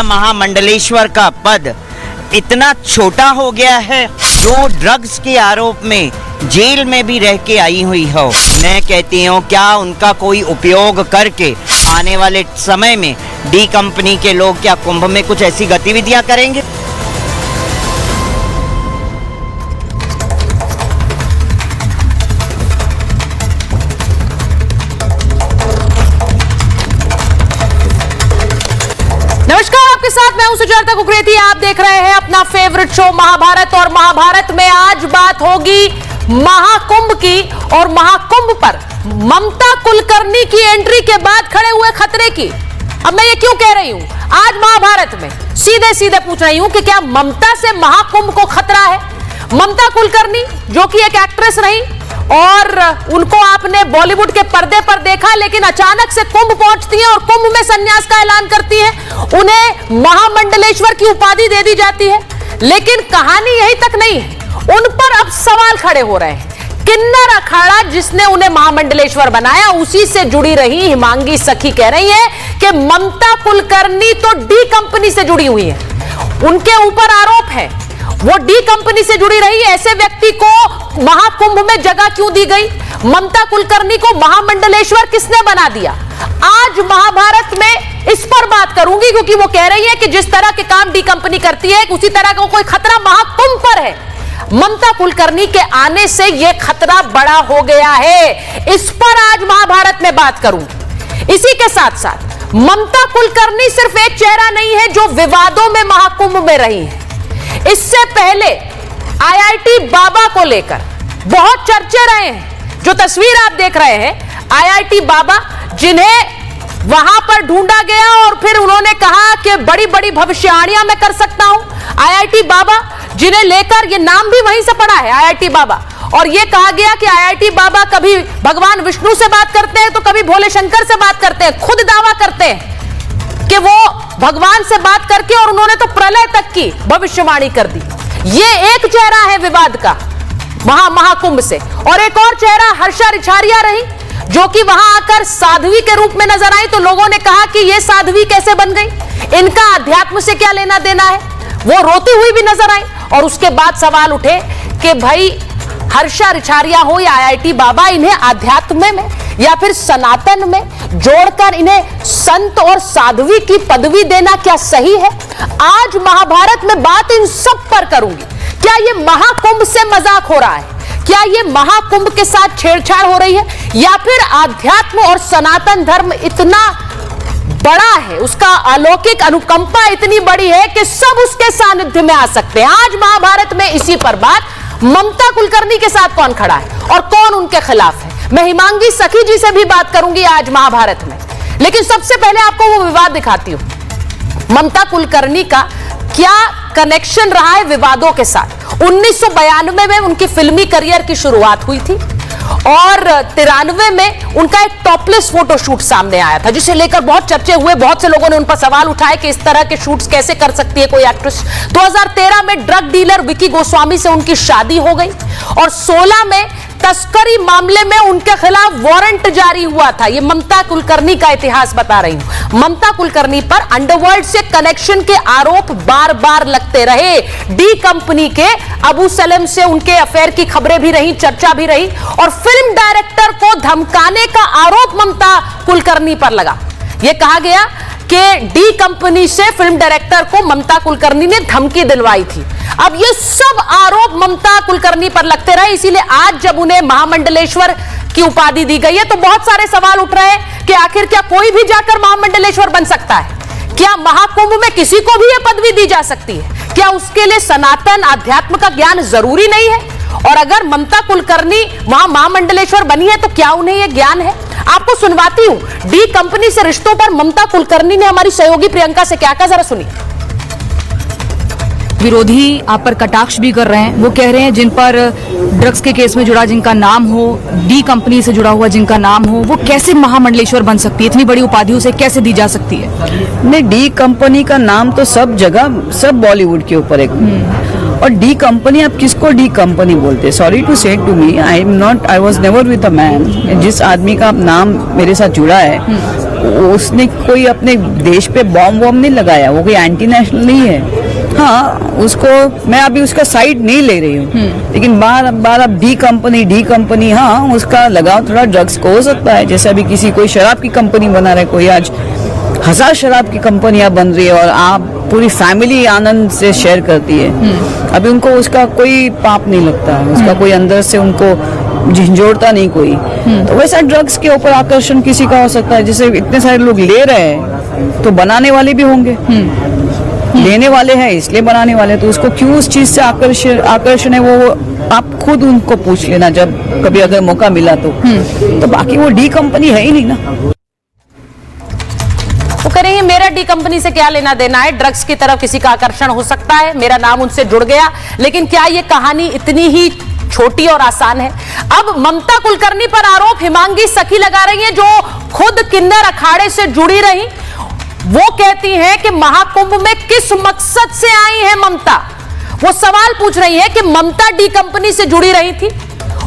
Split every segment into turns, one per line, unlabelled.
क्या महामंडलेश्वर का पद इतना छोटा हो गया है? जो ड्रग्स के आरोप में जेल में भी रह के आई हुई हो, मैं कहती हूँ क्या उनका कोई उपयोग करके आने वाले समय में डी कंपनी के लोग क्या कुंभ में कुछ ऐसी गतिविधियां करेंगे?
नमस्कार, आपके साथ मैं हूं सुजाता कुकरेती। आप देख रहे हैं अपना फेवरेट शो महाभारत, और महाभारत में आज बात होगी महाकुंभ की, और महाकुंभ पर ममता कुलकर्णी की एंट्री के बाद खड़े हुए खतरे की। अब मैं ये क्यों कह रही हूं? आज महाभारत में सीधे सीधे पूछ रही हूं कि क्या ममता से महाकुंभ को खतरा है? ममता कुलकर्णी जो कि एक एक्ट्रेस रही और उनको आपने बॉलीवुड के पर्दे पर देखा, लेकिन अचानक से कुंभ पहुंचती हैं और कुंभ में संन्यास का ऐलान करती हैं। उन्हें महामंडलेश्वर की उपाधि दे दी जाती है। लेकिन कहानी यही तक नहीं है, उन पर अब सवाल खड़े हो रहे हैं। किन्नर अखाड़ा जिसने उन्हें महामंडलेश्वर बनाया, उसी से जुड़ी रही हिमांगी सखी कह रही है कि ममता कुलकर्णी तो डी कंपनी से जुड़ी हुई है। उनके ऊपर आरोप है वो डी कंपनी से जुड़ी रही। ऐसे व्यक्ति को महाकुंभ में जगह क्यों दी गई? ममता कुलकर्णी को महामंडलेश्वर किसने बना दिया? आज महाभारत में इस पर बात करूंगी, क्योंकि वो कह रही है कि जिस तरह के काम डी कंपनी करती है, उसी तरह का कोई खतरा महाकुंभ पर है। ममता कुलकर्णी के आने से यह खतरा बड़ा हो गया है। इस पर आज महाभारत में बात करूंगी। इसी के साथ साथ ममता कुलकर्णी सिर्फ एक चेहरा नहीं है जो विवादों में महाकुंभ में रही है। इससे पहले आईआईटी बाबा को लेकर बहुत चर्चे रहे हैं। जो तस्वीर आप देख रहे हैं, आईआईटी बाबा जिन्हें वहां पर ढूंढा गया और फिर उन्होंने कहा कि बड़ी बड़ी भविष्यवाणियां मैं कर सकता हूं। आईआईटी बाबा जिन्हें लेकर ये नाम भी वहीं से पड़ा है, आईआईटी बाबा, और ये कहा गया कि आईआईटी बाबा कभी भगवान विष्णु से बात करते हैं तो कभी भोले शंकर से बात करते हैं। खुद दावा करते हैं कि वो भगवान से बात करके, और उन्होंने तो प्रलय तक की भविष्यवाणी कर दी। ये एक चेहरा है विवाद का महाकुंभ से। और एक और चेहरा हर्षा रिछारिया रही, जो कि वहां आकर साध्वी के रूप में नजर आई। तो लोगों ने कहा कि ये साध्वी कैसे बन गई, इनका अध्यात्म से क्या लेना देना है? वो रोती हुई भी नजर आई। और उसके बाद सवाल उठे कि भाई हर्षा रिछारिया हो या आईआईटी बाबा, इन्हें अध्यात्म में या फिर सनातन में जोड़कर इन्हें संत और साध्वी की पदवी देना क्या सही है? आज महाभारत में बात इन सब पर करूंगी। क्या ये महाकुंभ से मजाक हो रहा है? क्या ये महाकुंभ के साथ छेड़छाड़ हो रही है, या फिर आध्यात्म और सनातन धर्म इतना बड़ा है, उसका अलौकिक अनुकंपा इतनी बड़ी है कि सब उसके सानिध्य में आ सकते हैं? आज महाभारत में इसी पर बात। ममता कुलकर्णी के साथ कौन खड़ा है और कौन उनके खिलाफ है? मैं हिमांगी सखी जी से भी बात करूंगी आज महाभारत में। लेकिन सबसे पहले आपको वो विवाद दिखाती हूं। ममता कुलकर्णी का क्या कनेक्शन रहा है विवादों के साथ? 1992 में उनकी फिल्मी करियर की शुरुआत हुई थी, और 93 में उनका एक टॉपलेस फोटो शूट सामने आया था, जिसे लेकर बहुत चर्चे हुए। बहुत से लोगों ने उन पर सवाल उठाए कि इस तरह के शूट्स कैसे कर सकती है कोई एक्ट्रेस। 2013 में ड्रग डीलर विकी गोस्वामी से उनकी शादी हो गई, और 16 में तस्करी मामले में उनके खिलाफ वारंट जारी हुआ था। ये ममता कुलकर्णी का इतिहास बता रही हूं। ममता कुलकर्णी पर अंडरवर्ल्ड से कनेक्शन के आरोप बार बार लगते रहे। डी कंपनी के अबू सलेम से उनके अफेयर की खबरें भी रही, चर्चा भी रही, और फिल्म डायरेक्टर को धमकाने का आरोप ममता कुलकर्णी पर लगा। यह कहा गया कि डी कंपनी से फिल्म डायरेक्टर को ममता कुलकर्णी ने धमकी दिलवाई थी। अब ये सब आरोप ममता कुलकर्णी पर लगते रहे, इसीलिए आज जब उन्हें महामंडलेश्वर की उपाधि दी गई है तो बहुत सारे सवाल उठ रहे हैं कि आखिर क्या कोई भी जाकर महामंडलेश्वर बन सकता है? क्या महाकुंभ में किसी को भी यह पदवी दी जा सकती है? क्या उसके लिए सनातन अध्यात्म का ज्ञान जरूरी नहीं है? और अगर ममता कुलकर्णी वहां महामंडलेश्वर बनी है तो क्या उन्हें यह ज्ञान है? आपको सुनवाती हूं डी कंपनी से रिश्तों पर ममता कुलकर्णी ने हमारी सहयोगी प्रियंका से क्या कहा, जरा सुनिए।
विरोधी आप पर कटाक्ष भी कर रहे हैं। वो कह रहे हैं जिन पर ड्रग्स के केस में जुड़ा जिनका नाम हो, डी कंपनी से जुड़ा हुआ जिनका नाम हो, वो कैसे महामंडलेश्वर बन सकती है? इतनी बड़ी उपाधि उसे कैसे दी जा सकती है?
नहीं, डी कंपनी का नाम तो सब जगह, सब बॉलीवुड के ऊपर एक, और डी कंपनी, आप किसको डी कंपनी बोलते? Sorry to say to me, I was never with a man. जिस आदमी का नाम मेरे साथ जुड़ा है उसने कोई अपने देश पे बॉम्ब वॉम्ब नहीं लगाया, वो कोई एंटी नेशनल नहीं है। हाँ, उसको मैं अभी उसका साइड नहीं ले रही हूँ, लेकिन बार बार अब डी कंपनी, हाँ उसका लगाव थोड़ा ड्रग्स को हो सकता है। जैसे अभी किसी कोई शराब की कंपनी बना रहे, कोई आज 1000 शराब की कंपनियां बन रही है और आप पूरी फैमिली आनंद से शेयर करती है। अभी उनको उसका कोई पाप नहीं लगता, उसका कोई अंदर से उनको झंझोड़ता नहीं कोई। तो वैसा ड्रग्स के ऊपर आकर्षण किसी का हो सकता है। जैसे इतने सारे लोग ले रहे हैं तो बनाने वाले भी होंगे, लेने वाले हैं इसलिए बनाने वाले, तो उसको क्यों उस चीज से आकर्षण है वो आप खुद उनको पूछ लेना जब कभी अगर मौका मिला तो बाकी वो डी कंपनी है ही नहीं ना।
वो कह रही है मेरा डी कंपनी से क्या लेना देना है, ड्रग्स की तरफ किसी का आकर्षण हो सकता है, मेरा नाम उनसे जुड़ गया। लेकिन क्या ये कहानी इतनी ही छोटी और आसान है? अब ममता कुलकर्णी पर आरोप हिमांगी सखी लगा रही हैं, जो खुद किन्नर अखाड़े से जुड़ी रही। वो कहती हैं कि महाकुंभ में किस मकसद से आई है ममता। वो सवाल पूछ रही है कि ममता डी कंपनी से जुड़ी रही थी।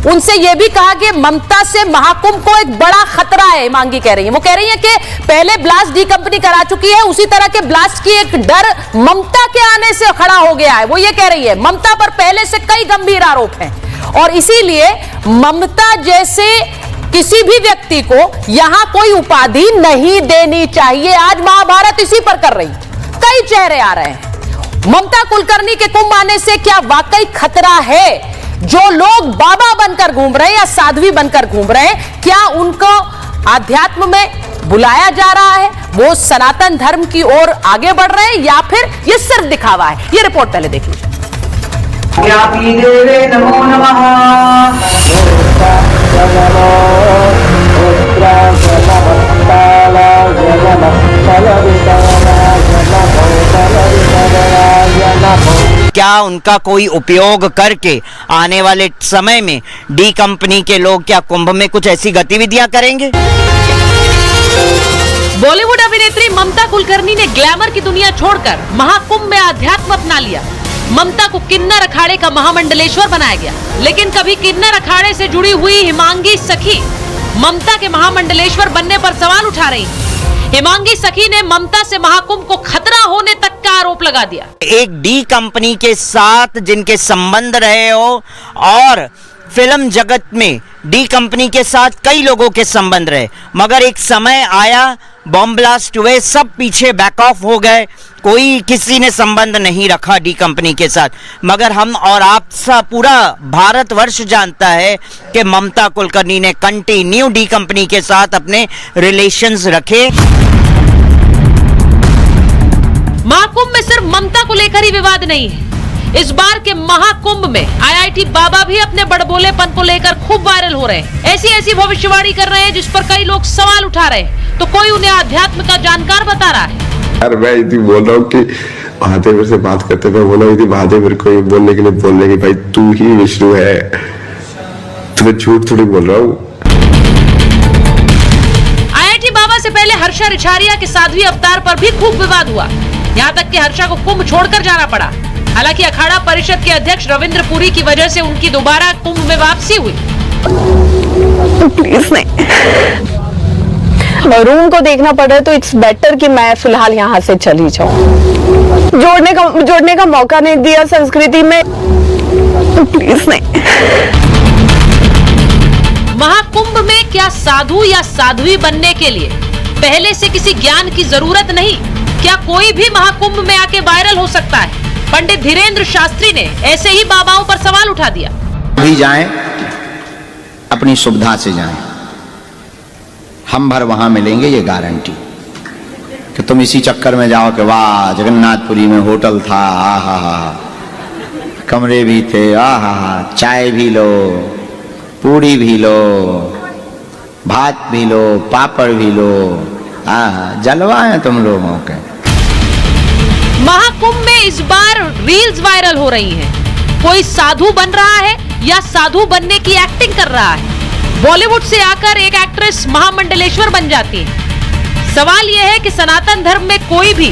उनसे यह भी कहा कि ममता से महाकुंभ को एक बड़ा खतरा है, मांगी कह रही है। वो कह रही है कि पहले ब्लास्ट डी कंपनी करा चुकी है, उसी तरह के ब्लास्ट की एक डर ममता के आने से खड़ा हो गया है। वो ये कह रही है ममता पर पहले से कई गंभीर आरोप हैं और इसीलिए ममता जैसे किसी भी व्यक्ति को यहां कोई उपाधि नहीं देनी चाहिए। आज महाभारत इसी पर कर रही, कई चेहरे आ रहे हैं। ममता कुलकर्णी के कुंभ आने से क्या वाकई खतरा है? जो लोग बाबा बनकर घूम रहे हैं या साध्वी बनकर घूम रहे हैं, क्या उनको आध्यात्म में बुलाया जा रहा है? वो सनातन धर्म की ओर आगे बढ़ रहे हैं या फिर ये सिर्फ दिखावा है? ये रिपोर्ट पहले देख लीजिए।
व्यापी देवे नमो नमः। क्या उनका कोई उपयोग करके आने वाले समय में डी कंपनी के लोग क्या कुंभ में कुछ ऐसी गतिविधियां करेंगे?
बॉलीवुड अभिनेत्री ममता कुलकर्णी ने ग्लैमर की दुनिया छोड़कर महाकुंभ में अध्यात्म अपना लिया। ममता को किन्नर अखाड़े का महामंडलेश्वर बनाया गया, लेकिन कभी किन्नर अखाड़े से जुड़ी हुई हिमांगी सखी ममता के महामंडलेश्वर बनने पर सवाल उठा रही। हिमांगी सखी ने ममता से महाकुंभ को खतरा होने तक का आरोप लगा दिया।
एक डी कंपनी के साथ जिनके संबंध रहे हो और फिल्म जगत में डी कंपनी के साथ कई लोगों के संबंध रहे, मगर एक समय आया बॉम्ब ब्लास्ट हुए, सब पीछे बैक ऑफ हो गए, कोई किसी ने संबंध नहीं रखा डी कंपनी के साथ। मगर हम और आप सब पूरा भारतवर्ष जानता है कि ममता कुलकर्णी ने कंटिन्यू डी कंपनी के साथ अपने रिलेशंस रखे।
महाकुंभ में सिर्फ ममता को लेकर ही विवाद नहीं है। इस बार के महाकुंभ में आईआईटी बाबा भी अपने बड़बोलेपन को लेकर खूब वायरल हो रहे हैं। ऐसी भविष्यवाणी कर रहे हैं जिस पर कई लोग सवाल उठा रहे हैं, तो कोई उन्हें अध्यात्म का जानकार बता रहा है।
यार मैं यदि बोल रहा हूँ कि महादेव से बात करते हुए बोला यदि महादेव को बोलने के लिए बोल रहे कि भाई तू ही विष्णु है, तो मैं झूठ थोड़ी बोल रहा हूँ।
आईआईटी बाबा से पहले हर्षा रिछारिया के साध्वी अवतार पर भी खूब विवाद हुआ, यहाँ तक कि हर्षा को कुंभ छोड़कर जाना पड़ा। हालांकि अखाड़ा परिषद के अध्यक्ष रविंद्र पुरी की वजह से उनकी दोबारा कुंभ में वापसी हुई।
प्लीज नहीं, रूम को देखना पड़ रहा है तो इट्स बेटर कि मैं फिलहाल यहाँ से चली जाऊं। जोड़ने का मौका नहीं दिया संस्कृति में, प्लीज नहीं।
महाकुंभ में क्या साधु या साध्वी बनने के लिए पहले से किसी ज्ञान की जरूरत नहीं? क्या कोई भी महाकुंभ में आके वायरल हो सकता है? पंडित धीरेन्द्र शास्त्री ने ऐसे ही बाबाओं पर सवाल उठा दिया।
भी जाएं, अपनी सुविधा से जाएं, हम भर वहां मिलेंगे ये गारंटी। कि तुम इसी चक्कर में जाओ कि वाह जगन्नाथपुरी में होटल था, आहा, कमरे भी थे, आहा, चाय भी लो, पूड़ी भी लो, भात भी लो, पापड़ भी लो, आहा, जलवा है तुम लोगों के।
महाकुंभ में इस बार रील्स वायरल हो रही हैं। कोई साधु बन रहा है या साधु बनने की एक्टिंग कर रहा है। बॉलीवुड से आकर एक एक्ट्रेस महामंडलेश्वर बन जाती है। सवाल यह है कि सनातन धर्म में कोई भी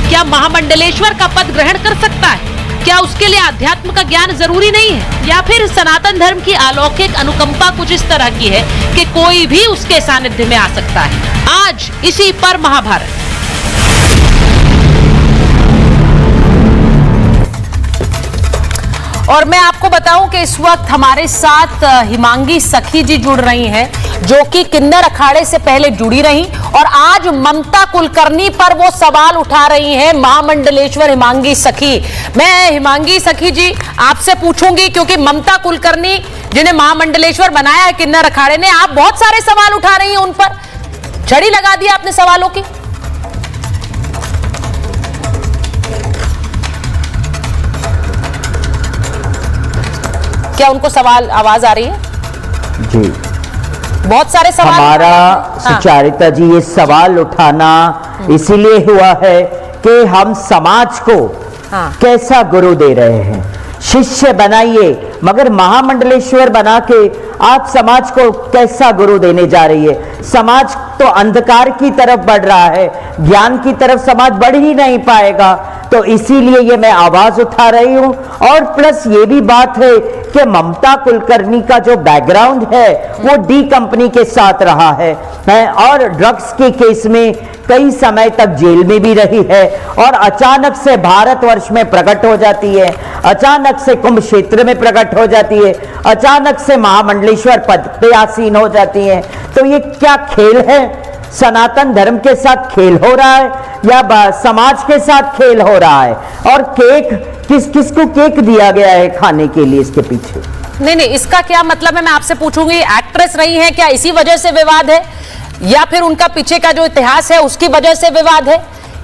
क्या महामंडलेश्वर का पद ग्रहण कर सकता है? क्या उसके लिए अध्यात्म का ज्ञान जरूरी नहीं है, या फिर सनातन धर्म की अलौकिक अनुकंपा कुछ इस तरह की है कि कोई भी उसके सानिध्य में आ सकता है। आज इसी पर महाभारत। और मैं आपको बताऊं कि इस वक्त हमारे साथ हिमांगी सखी जी जुड़ रही हैं, जो कि किन्नर अखाड़े से पहले जुड़ी रही और आज ममता कुलकर्णी पर वो सवाल उठा रही हैं। महामंडलेश्वर हिमांगी सखी, मैं हिमांगी सखी जी आपसे पूछूंगी, क्योंकि ममता कुलकर्णी जिन्हें महामंडलेश्वर बनाया है किन्नर अखाड़े ने, आप बहुत सारे सवाल उठा रही हैं, उन पर छड़ी लगा दी आपने सवालों की। क्या उनको सवाल आवाज आ रही है?
जी,
बहुत सारे सवाल
हमारा सुचारिता जी ये सवाल उठाना इसीलिए हुआ है कि हम समाज को कैसा गुरु दे रहे हैं। शिष्य बनाइए, मगर महामंडलेश्वर बना के आप समाज को कैसा गुरु देने जा रही है। समाज तो अंधकार की तरफ बढ़ रहा है, ज्ञान की तरफ समाज बढ़ ही नहीं पाएगा। तो इसीलिए ये मैं आवाज उठा रही हूं। और प्लस ये भी बात है कि ममता कुलकर्णी का जो बैकग्राउंड है वो डी कंपनी के साथ रहा है और ड्रग्स के केस में कई समय तक जेल में भी रही है, और अचानक से भारतवर्ष में प्रकट हो जाती है, अचानक से कुंभ क्षेत्र में प्रकट हो जाती है, अचानक से महामंडलेश्वर पद पे आसीन हो जाती है। तो ये क्या खेल है? सनातन धर्म के साथ खेल हो रहा है या समाज के साथ खेल हो रहा है? और केक किसको केक दिया गया है खाने के लिए इसके पीछे?
नहीं, इसका क्या मतलब है, मैं आपसे पूछूंगी। एक्ट्रेस रही हैं, क्या इसी वजह से विवाद है, या फिर उनका पीछे का जो इतिहास है उसकी वजह से विवाद है?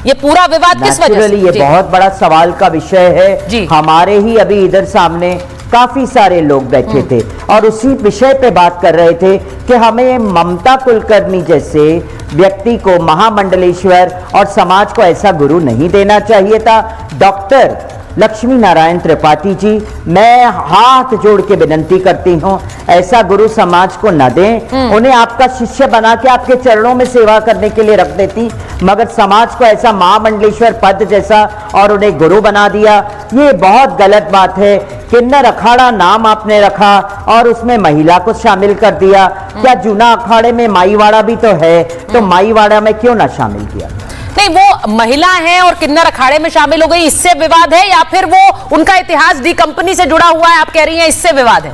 ये पूरा विवाद किस वजह से?
ये बहुत बड़ा सवाल का विषय है। हमारे ही अभी इधर सामने काफी सारे लोग बैठे थे और उसी विषय पे बात कर रहे थे कि हमें ममता कुलकर्णी जैसे व्यक्ति को महामंडलेश्वर और समाज को ऐसा गुरु नहीं देना चाहिए था। डॉक्टर लक्ष्मी नारायण त्रिपाठी जी, मैं हाथ जोड़ के विनंती करती हूँ, ऐसा गुरु समाज को न दें। उन्हें आपका शिष्य बना के आपके चरणों में सेवा करने के लिए रख देती, मगर समाज को ऐसा महामंडलेश्वर पद जैसा और उन्हें गुरु बना दिया, ये बहुत गलत बात है। किन्नर अखाड़ा नाम आपने रखा और उसमें महिला को शामिल कर दिया। क्या जूना अखाड़े में माईवाड़ा भी तो है, तो माईवाड़ा में क्यों ना शामिल किया?
नहीं, वो महिला है और किन्नर अखाड़े में शामिल हो गई, इससे विवाद है, या फिर वो उनका इतिहास डी कंपनी से जुड़ा हुआ है, आप कह रही हैं इससे विवाद है?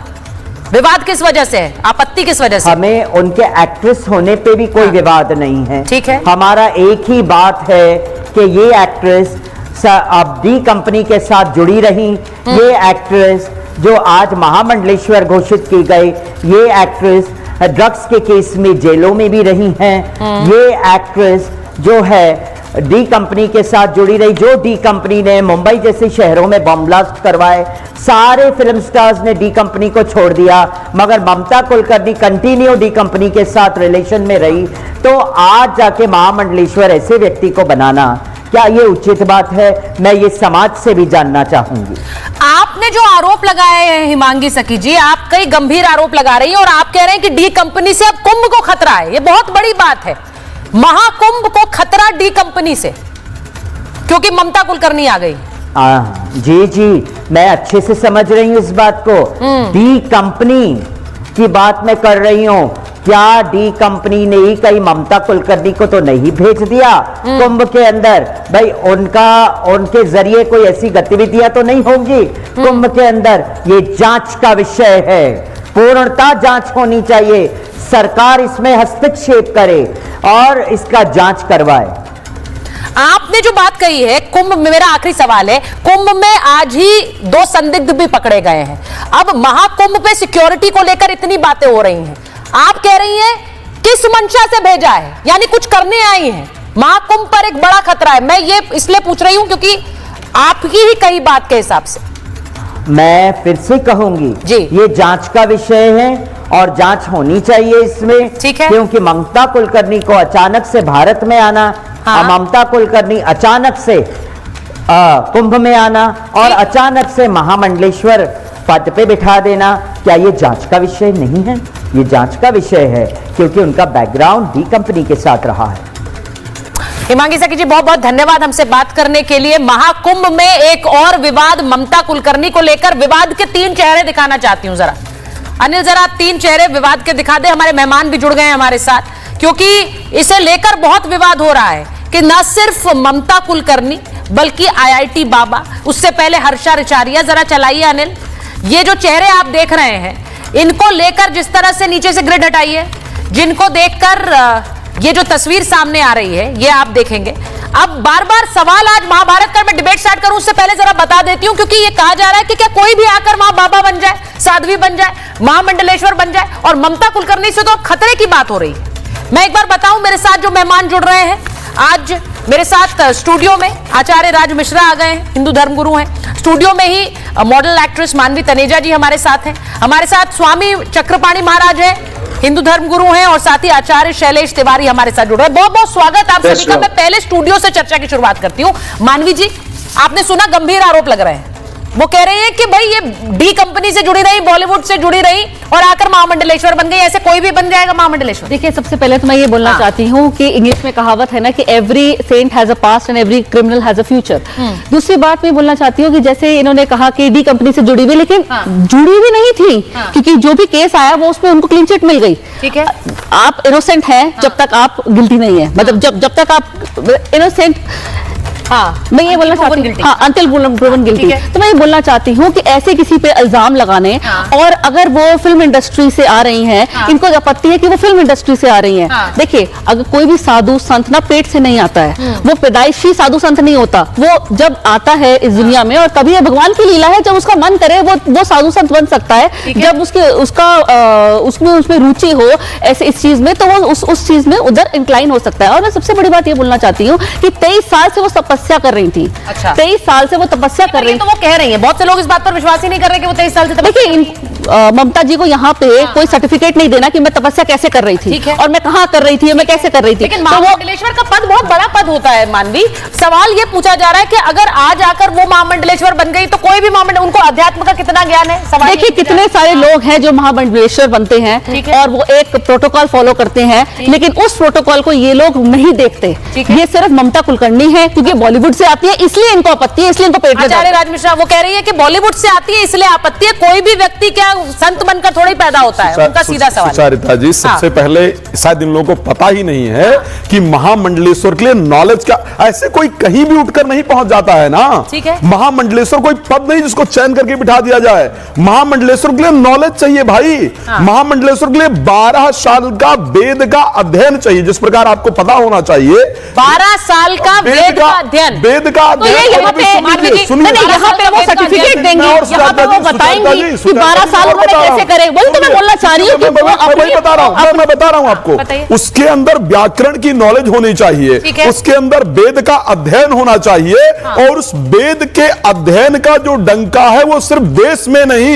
विवाद किस वजह से है, आपत्ति किस वजह से?
हमें उनके एक्ट्रेस होने पे भी कोई विवाद नहीं है।
ठीक है,
हमारा एक ही बात है कि ये एक्ट्रेस अब डी कंपनी के साथ जुड़ी रही, ये एक्ट्रेस जो आज महामंडलेश्वर घोषित की गई, ये एक्ट्रेस ड्रग्स के केस में जेलों में भी रही हैं, ये एक्ट्रेस जो है डी कंपनी के साथ जुड़ी रही, जो डी कंपनी ने मुंबई जैसे शहरों में बम ब्लास्ट करवाए, सारे फिल्म स्टार्स ने डी कंपनी को छोड़ दिया, मगर ममता कुलकर्णी कंटिन्यू डी कंपनी के साथ रिलेशन में रही। तो आज जाके महामंडलेश्वर ऐसे व्यक्ति को बनाना, क्या ये उचित बात है? मैं ये समाज से भी जानना चाहूंगी।
आपने जो आरोप लगाए हैं हिमांगी सखी जी, आप कई गंभीर आरोप लगा रही हैं और आप कह रहे हैं कि डी कंपनी से अब कुंभ को खतरा है। ये बहुत बड़ी बात है, महाकुंभ को खतरा डी कंपनी से, क्योंकि ममता कुलकर्णी आ गई।
जी, मैं अच्छे से समझ रही हूँ इस बात को। डी कंपनी की बात मैं कर रही हूँ। क्या डी कंपनी ने ही कहीं ममता कुलकर्णी को तो नहीं भेज दिया कुंभ के अंदर? भाई उनके जरिए कोई ऐसी गतिविधियां तो नहीं होंगी कुंभ के अंदर? ये जांच का विषय है, पूर्णता जांच होनी चाहिए। सरकार इसमें हस्तक्षेप करे और इसका जांच करवाए।
आपने जो बात कही है कुंभ में, मेरा आखिरी सवाल है, कुंभ में आज ही 2 संदिग्ध भी पकड़े गए हैं। अब महाकुंभ पे सिक्योरिटी को लेकर इतनी बातें हो रही हैं, आप कह रही हैं किस मंशा से भेजा है, यानी कुछ करने आई हैं। महाकुंभ पर एक बड़ा खतरा है। मैं ये इसलिए पूछ रही हूं क्योंकि आपकी ही कई बात के हिसाब से।
मैं फिर से कहूंगी जी, ये जांच का विषय है और जांच होनी चाहिए इसमें।
ठीक है,
क्योंकि ममता कुलकर्णी को अचानक से भारत में आना, ममता कुलकर्णी अचानक से कुंभ में आना और अचानक से महामंडलेश्वर पद पे बिठा देना, क्या ये जांच का विषय नहीं है? ये जांच का विषय है, क्योंकि उनका बैकग्राउंड डी कंपनी के साथ रहा है।
हिमांगी सखी जी बहुत बहुत धन्यवाद हमसे बात करने के लिए। महाकुंभ में एक और विवाद, ममता कुलकर्णी को लेकर विवाद के 3 चेहरे दिखाना चाहती हूं। जरा अनिल, जरा 3 चेहरे विवाद के दिखा दे। हमारे मेहमान भी जुड़ गए हैं हमारे साथ, क्योंकि इसे लेकर बहुत विवाद हो रहा है कि न सिर्फ ममता कुलकर्णी बल्कि IIT बाबा, उससे पहले हर्षा रिचारिया। जरा चलाइए अनिल, ये जो चेहरे आप देख रहे हैं इनको लेकर जिस तरह से नीचे से ग्रिड हटाइए, जिनको देखकर ये जो तस्वीर सामने आ रही है ये आप देखेंगे। अब बार बार सवाल आज महाभारत का मैं डिबेट स्टार्ट करूं उससे पहले जरा बता देती हूं, क्योंकि ये कहा जा रहा है कि क्या कोई भी आकर वहां बाबा बन जाए, साध्वी बन जाए, महामंडलेश्वर बन जाए, और ममता कुलकर्णी से तो खतरे की बात हो रही है। मैं एक बार बताऊं, मेरे साथ जो मेहमान जुड़ रहे हैं आज मेरे साथ स्टूडियो में आचार्य राज मिश्रा आ गए हैं, हिंदू धर्मगुरु हैं। स्टूडियो में ही मॉडल एक्ट्रेस मानवी तनेजा जी हमारे साथ हैं। हमारे साथ स्वामी चक्रपाणी महाराज हैं, हिंदू धर्मगुरु हैं, और साथ ही आचार्य शैलेश तिवारी हमारे साथ जुड़ रहे हैं। बहुत बहुत स्वागत आप सभी का। मैं पहले स्टूडियो से चर्चा की शुरुआत करती हूँ। मानवी जी, आपने सुना गंभीर आरोप लग रहे हैं, वो कह रही है कि भाई ये डी कंपनी से जुड़ी रही, बॉलीवुड से जुड़ी रही और आकर महामंडलेश्वर बन गई, ऐसे कोई भी बन जाएगा महामंडलेश्वर?
देखिए, सबसे पहले तो मैं ये बोलना चाहती हूँ कि इंग्लिश में कहावत है ना कि every saint has a past and every criminal has a future. दूसरी बात मैं बोलना चाहती हूँ कि जैसे इन्होंने कहा कि डी कंपनी से जुड़ी हुई, लेकिन जुड़ी भी नहीं थी, क्योंकि जो भी केस आया वो उसमें उनको क्लीन चिट मिल गई।
ठीक है,
आप इनोसेंट हैं जब तक आप गिल्टी नहीं है, मतलब जब तक आप इनोसेंट, मैं ये बोलना चाहती हूँ, अंटिल प्रूवन गिल्टी। तो मैं ये बोलना चाहती हूँ कि ऐसे किसी पे इल्जाम लगाने, और अगर वो फिल्म इंडस्ट्री से आ रही हैं, इनको आपत्ति है कि वो फिल्म इंडस्ट्री से आ रही हैं। देखिए, अगर कोई भी साधु संत ना पेट से नहीं आता है, वो पैदाइशी साधु संत नहीं होता, वो जब आता है इस दुनिया में, और कभी भगवान की लीला है, जब उसका मन करे वो साधु संत बन सकता है। जब उसमें रुचि हो ऐसे इस चीज में, तो वो उस चीज में उधर इंक्लाइन हो सकता है। और मैं सबसे बड़ी बात ये बोलना चाहती हूँ कि 23 साल से वो तपस्या कर रही थी।
अच्छा।
23 साल से वो तपस्या कर रही थी।
तो वो कह रही है, बहुत से लोग इस बात पर विश्वास ही नहीं कर रहे कि वो 23 साल से
देखिए, ममता जी को यहाँ पे कोई सर्टिफिकेट नहीं देना कि मैं तपस्या कैसे कर रही थी और मैं कहाँ कर रही थी, मैं कैसे कर रही थी।
लेकिन महामंडलेश्वर का पद बहुत बड़ा पद होता है मानवी। सवाल ये पूछा जा रहा है कि अगर आज आकर वो महामंडलेश्वर बन गई तो कोई भी उनको अध्यात्म का कितना ज्ञान है? सवाल
देखिए, कितने सारे लोग हैं जो महामंडलेश्वर बनते हैं और वो एक प्रोटोकॉल फॉलो करते हैं, लेकिन उस प्रोटोकॉल को ये लोग नहीं देखते। ये सिर्फ ममता कुलकर्णी है क्योंकि बॉलीवुड से आती है, इसलिए इनको आपत्ति है, इसलिए इनको पेट में।
आचार्य राज मिश्रा वो कह रही है कि बॉलीवुड से आती है इसलिए आपत्ति है। कोई भी व्यक्ति क्या संत बनकर थोड़ी पैदा होता है? उनका सीधा सवाल।
सुचारिता जी, सबसे पहले शायद इन लोगों को पता ही नहीं है कि महामंडलेश्वर के लिए नॉलेज का, ऐसे कोई कहीं भी उठकर नहीं पहुंच जाता है ना।
ठीक है,
महामंडलेश्वर कोई पद नहीं जिसको चयन करके बिठा दिया जाए। महामंडलेश्वर के लिए नॉलेज चाहिए भाई। महामंडलेश्वर के लिए 12 साल का वेद का अध्ययन चाहिए, जिस प्रकार आपको पता होना चाहिए।
12 साल का वेद का अध्ययन,
वेद का अध्ययन।
यहाँ पे वो सर्टिफिकेट देंगे, यहाँ पे वो बताएंगे कि 12 साल में कैसे करें। वही तो मैं बोलना चाह रही हूँ कि
मैं बता रहा हूँ आपको, उसके अंदर व्याकरण की नॉलेज होनी चाहिए, उसके अंदर वेद का अध्ययन होना चाहिए, और उस वेद के अध्ययन का जो डंका है वो सिर्फ देश में नहीं,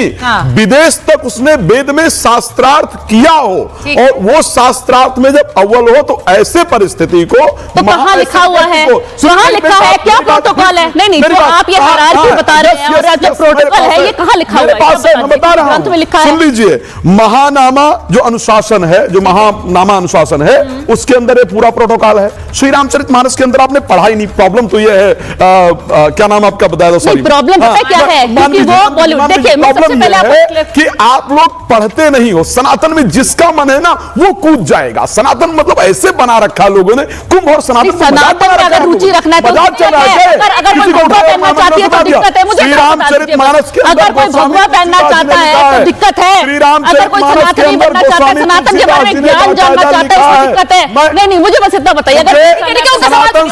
विदेश तक उसने वेद में शास्त्रार्थ किया हो, और वो शास्त्रार्थ में जब अव्वल हो तो ऐसे परिस्थिति को
तो कहाँ लिखा हुआ है? कहाँ लिखा है? क्या प्रोटोकॉल है? नहीं, तो आप ये हायरार्की बता रहे हैं, और जो प्रोटोकॉल है ये कहाँ लिखा हुआ है?
मैं बता रहा हूं, सुन लीजिए। महानामा जो अनुशासन है, जो महानामा अनुशासन है, उसके अंदर ये पूरा प्रोटोकॉल है। श्री रामचरितमानस के अंदर आपने पढ़ा ही नहीं। प्रॉब्लम तो ये है, क्या नाम आपका बताया? सॉरी,
प्रॉब्लम पता क्या है? क्योंकि वो बॉलीवुड, देखिए सबसे पहले आप
कि आप लोग पढ़ते नहीं हो। सनातन में जिसका मन है ना वो कूद जाएगा। सनातन मतलब ऐसे बना रखा लोगों ने, कुंभ और सनातन
अगर रुचि रखना है तो अगर कोई भगवा पहनना चाहती है तो दिक्कत है। मुझे
रामचरितमानस के
अगर कोई भगवा पहनना चाहता है तो दिक्कत है। अगर कोई सनातनी बनना चाहता है, सनातन के बारे में ज्ञान जानना चाहता है, उसको दिक्कत है। नहीं, मुझे बस इतना बताइए।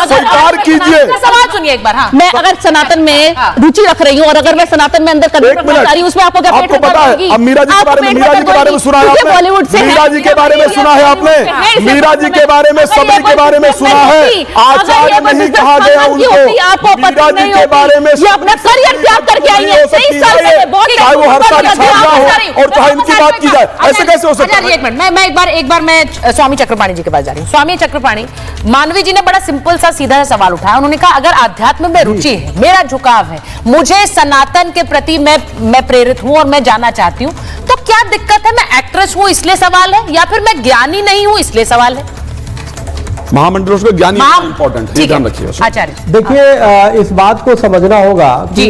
स्वीकार कीजिए,
सवाल सुनिए एक बार।
मैं अगर सनातन में रुचि रख रही हूँ और अगर मैं सनातन में अंदर कदम रखना चाह रही हूँ, उसमें आपको क्या
आपको पता है? अब मीरा जी के बारे में सुना है आपने?
बॉलीवुड से
मीरा जी के बारे में सुना है आपने? मीरा जी के बारे में, सबरी के बारे में सुना है? आचार्य नहीं कहा गया उनको। मीरा जी के बारे में
अपना करियर त्याग करके आई है,
चाहे वो हर साल हो और चाहे इनकी बात की जाए, ऐसे कैसे हो सकता है?
एक मिनट, मैं एक बार मैं स्वामी चक्रपाणी जी के पास जा रही हूँ। स्वामी चक्रपाणी, मानवी जी ने बड़ा सिंपल सा सीधा सा सवाल उठाया। उन्होंने कहा अगर आध्यात्म में रुचि है, मेरा झुकाव है, मुझे सनातन के प्रति मैं प्रेरित हूं और मैं जाना चाहती हूं, तो क्या दिक्कत है? मैं एक्ट्रेस हूं इसलिए सवाल है, या फिर मैं ज्ञानी नहीं हूं इसलिए सवाल है?
महामंडलेश्वर ज्ञानी इंपॉर्टेंट है, ध्यान रखिए।
आचार्य
देखिए, इस बात को समझना होगा कि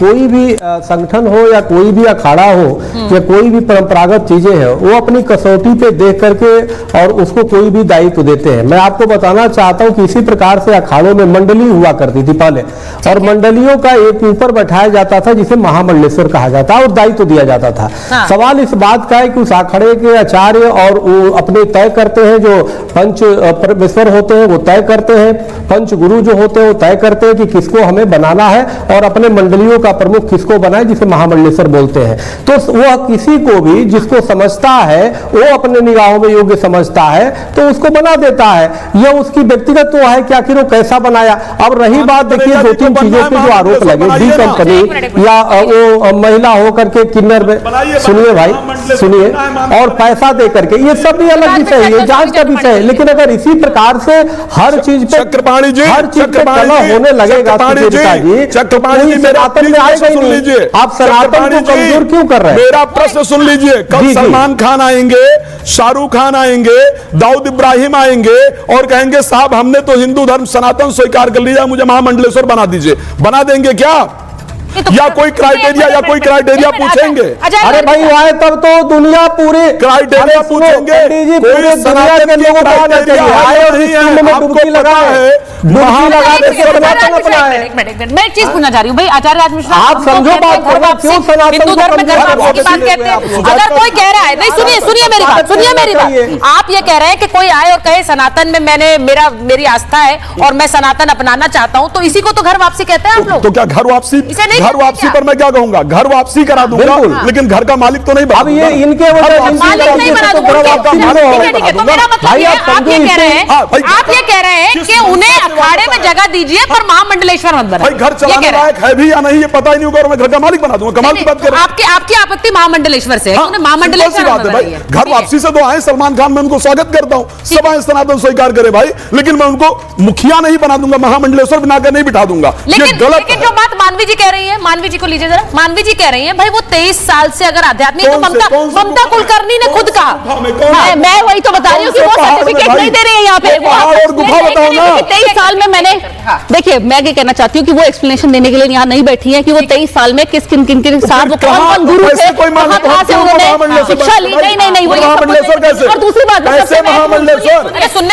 कोई भी संगठन हो या कोई भी अखाड़ा हो या कोई भी परंपरागत चीजें हैं, वो अपनी कसौटी पे देख करके और उसको कोई भी दायित्व देते हैं। मैं आपको बताना चाहता हूं कि इसी प्रकार से अखाड़ों में मंडली हुआ करती थी पहले, और मंडलियों का एक ऊपर बैठाया जाता था जिसे महामंडलेश्वर कहा जाता और दायित्व दिया जाता था। सवाल इस बात का है कि उस अखाड़े के आचार्य और वो अपने तय करते हैं, जो पंच परमेश्वर होते हैं वो तय करते हैं, पंच गुरु जो होते हैं वो तय करते हैं कि किसको हमें बनाना है और अपने मंडलियों का प्रमुख किसको बनाए, जिसे महामंडलेश्वर बोलते हैं। तो वह किसी को भी जिसको समझता है, वो अपने निगाहों में योग्य समझता है तो उसको बना देता है। यह उसकी व्यक्तिगत तो है कि आखिर वो कैसा बनाया। अब रही बात, देखिए, दो तीन चीजों पे जो आरोप लगे, डी कंपनी या वो महिला होकर के किन्नर में, सुनिए भाई सुनिए, और पैसा दे करके, ये सब भी अलग विषय है, जांच का विषय है। लेकिन अगर इसी प्रकार से हर चीज पे
चक्रपाणी जी,
हर चीज पे कला होने लगेगा,
चक्रपाणी जी,
सनातन में आएगा ही नहीं। आप सनातन को कमजोर क्यों कर रहे हैं?
मेरा प्रश्न सुन लीजिए। कल सलमान खान आएंगे, शाहरुख खान आएंगे, दाऊद इब्राहिम आएंगे और कहेंगे साहब हमने तो हिंदू धर्म सनातन स्वीकार कर लिया, मुझे महामंडलेश्वर बना दीजिए। बना देंगे क्या? या कोई क्राइटेरिया पूछेंगे?
अरे भाई, वो आए तब तो दुनिया पूरे
क्राइटेरिया पूछेंगे।
पूरे दुनिया के लोगों को आना चाहिए, आए और इस कुंभ में डुबकी लगाए, डुबकी लगा के सनातन अपनाए।
मैं एक चीज पूछना चाह रही हूँ भाई, आचार्य राज मिश्रा,
आप समझो बात, क्यों सनातन
हिंदू धर्म में घर वापसी की बात कहते हैं? अगर कोई कह रहा है, नहीं सुनिए मेरी बात, आप ये कह रहे हैं कि कोई आए और कहे सनातन में मेरी आस्था है और मैं सनातन अपनाना चाहता हूँ, तो इसी को तो घर वापसी कहते हैं आप लोग।
तो क्या घर वापसी पर मैं क्या कहूंगा, घर वापसी करा दूंगा, लेकिन घर का मालिक तो नहीं बना।
अब ये इनके
मालिक नहीं बना दूंगा। तो मेरा मतलब ये, आप ये कह रहे हैं कि उन्हें अखाड़े में जगह दीजिए पर महामंडलेश्वर मत बनाइए।
घर चलाने लायक है भी या नहीं ये पता ही नहीं होगा, मैं घर का मालिक बना दूंगा। कमाल की बात कर रहे हैं।
आपकी आपत्ति महामंडलेश्वर से है, महामंडलेश्वर
बात है भाई। घर वापसी से तो आए सलमान खान, मैं उनको स्वागत करता हूँ, सब आए सनातन स्वीकार करे भाई, लेकिन मैं उनको मुखिया नहीं बना दूंगा, महामंडलेश्वर बनाकर नहीं बिठा दूंगा।
लेकिन जो बात मानवी जी कह रही है, मानवी जी को लीजिए जरा, मानवी जी कह रही हैं भाई वो 23 साल से अगर आध्यात्मिक, तो ममता कुलकर्णी ने खुद कहा,
मैं वही तो बता रही हूँ कि वो सर्टिफिकेट नहीं दे रही है यहाँ पे। 23 साल में मैंने, देखिए मैं ये कहना चाहती हूँ कि वो एक्सप्लेनेशन देने के लिए यहाँ नहीं बैठी है कि वो 23 साल में किन किन के साथ वो कौन गुरु थे, कहाँ से उन्होंने शिक्षा ली। नहीं वो और दूसरी बात,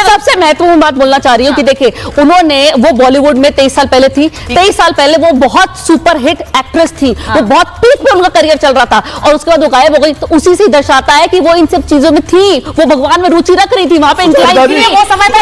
सबसे महत्वपूर्ण बात बोलना चाह रही हूँ कि देखिए उन्होंने, वो बॉलीवुड में 23 साल पहले थी, 23 साल पहले वो बहुत सुपर हिट एक्ट्रेस थी, वो बहुत पीक पे उनका करियर चल रहा था और उसके बाद वो गायब हो गई। तो उसी से दर्शाता है कि वो इन सब चीजों में थी, वो भगवान में रुचि रख रही थी, वहां पे वो समय था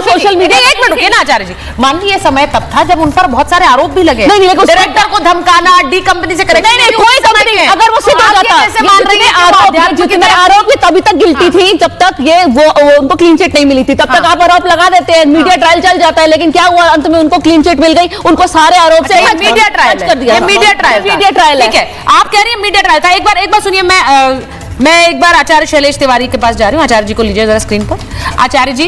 सोशल मीडिया।
एक मिनट रुकिए ना आचार्य जी, मान लीजिए समय तब था जब उन पर बहुत सारे आरोप भी लगे, डायरेक्टर को धमकाना, डी कंपनी से करेक्ट,
नहीं कोई समय नहीं है। अगर वो सिद्ध हो जाता, मान रही है जितने आरोप ये तभी तक गिल्टी थी जब तक ये वो उनको क्लीन चिट नहीं मिली थी, तब तक आप आरोप लगा देते हैं, मीडिया ट्रायल चल जाता है। लेकिन क्या हुआ, अंत में उनको क्लीन चिट मिल गई, उनको सारे आरोप से
मीडिया ट्रायल कर दिया। मीडिया ट्रायल ठीक है, आप कह रही है मीडिया ट्रायल था। एक बार सुनिए, मैं एक बार आचार्य शैलेश तिवारी के पास जा रही हूँ। आचार्य जी को लीजिए जरा स्क्रीन पर। आचार्य जी,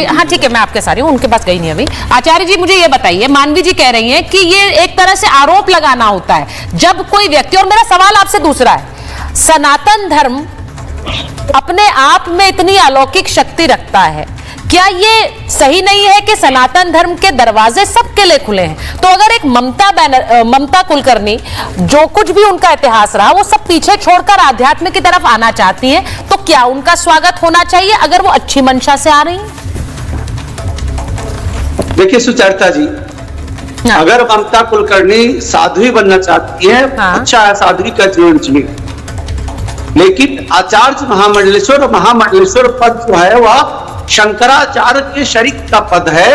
हाँ ठीक है, मैं आपके साथ हूँ, उनके पास गई नहीं अभी। आचार्य जी मुझे ये बताइए, मानवी जी कह रही हैं कि ये एक तरह से आरोप लगाना होता है जब कोई व्यक्ति, और मेरा सवाल आपसे दूसरा है, सनातन धर्म अपने आप में इतनी अलौकिक शक्ति रखता है, क्या ये सही नहीं है कि सनातन धर्म के दरवाजे सबके लिए खुले हैं? तो अगर एक ममता कुलकर्णी, जो कुछ भी उनका इतिहास रहा, वो सब पीछे छोड़कर आध्यात्म की तरफ आना चाहती हैं, तो क्या उनका स्वागत होना चाहिए अगर वो अच्छी मंशा से आ रही हैं?
देखिए सुचरिता जी, अगर ममता कुलकर्णी साध्वी बनना चाहती है, अच्छा है, साध्वी का जीवन जिए, लेकिन आचार्य महामंडलेश्वर और महामंडलेश्वर पद जो है वह शंकराचार्य के शरीक का पद है,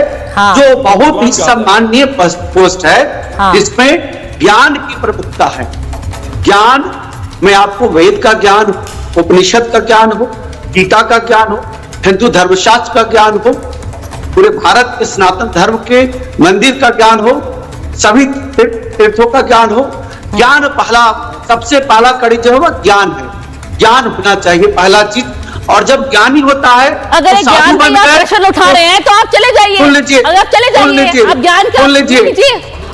जो बहुत ही सम्माननीय पोस्ट है, जिसमें ज्ञान की प्रमुखता है। ज्ञान में आपको वेद का ज्ञान, उपनिषद का ज्ञान हो, गीता का ज्ञान हो, हिंदू धर्मशास्त्र का ज्ञान हो, पूरे भारत के सनातन धर्म के मंदिर का ज्ञान हो, सभी तीर्थों का ज्ञान हो। ज्ञान सबसे पहला कड़ी जो है वह ज्ञान है, ज्ञान होना चाहिए पहला चीज। और जब ज्ञानी होता है,
अगर
तो
ज्ञान का प्रश्न उठा रहे हैं तो आप चले जाइए,
सुन लीजिए,
अगर आप चले जाइए, आप ज्ञान का
सुन लीजिए,